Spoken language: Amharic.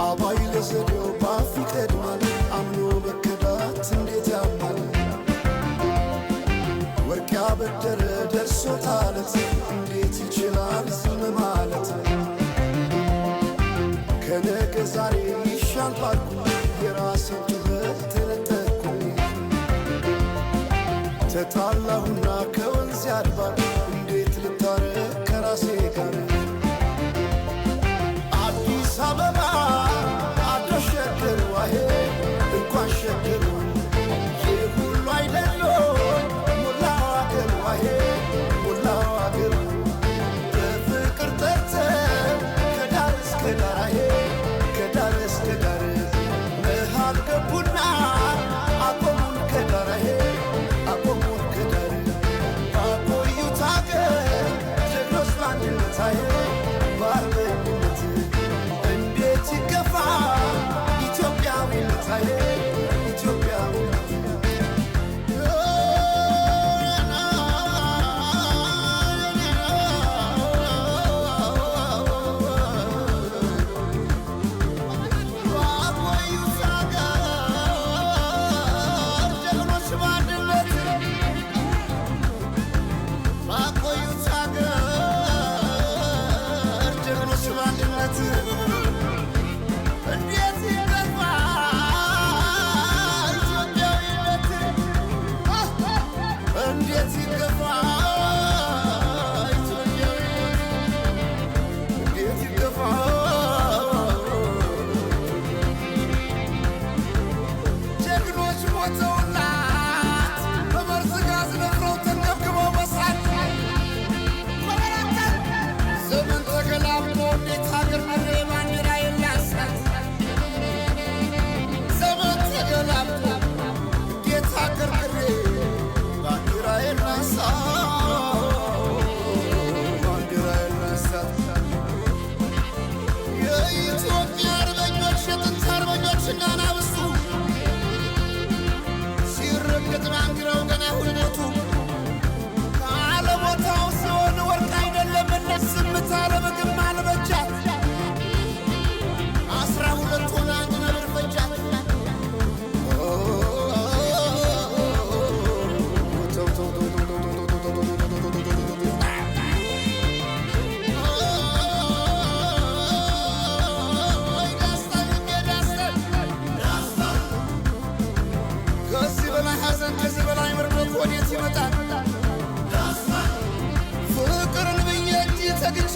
አባይ ለዘዴው ባፍ ይቀድማል አምኖ መከዳት እንዴት ያማል ወርቅ ያበደረ ደርሶታለት እንዴት ይችላል ዝም ማለት ከነገ ዛሬ ይሻል ባልኩ የራሴን ጩኸት ተነጠቅኩ ተጣላሁና ከወንዝ ያድባል እንዴት ልታረቅ ከራሴ ጋር አዲስ አበባ አደሸገር ዋሄ እንኳን ሸገር ይህ ሁሉ አይደሎ ሞላው አገር ዋሄ ሞላው አገር በፍቅር ጠርተ ከዳር እስከ ዳር ከዳር እስከ ዳር መሃል ገቡና አቆሙን ከዳር አቆሙን ከዳር አቆዩት አገር ጀግኖች በአንድነት በአርበኝነት እንዴት ይገፋ ኢትዮጵያዊነት ኢትዮጵያዊነት ፍቅርን ብዬ እጅ ተግቼ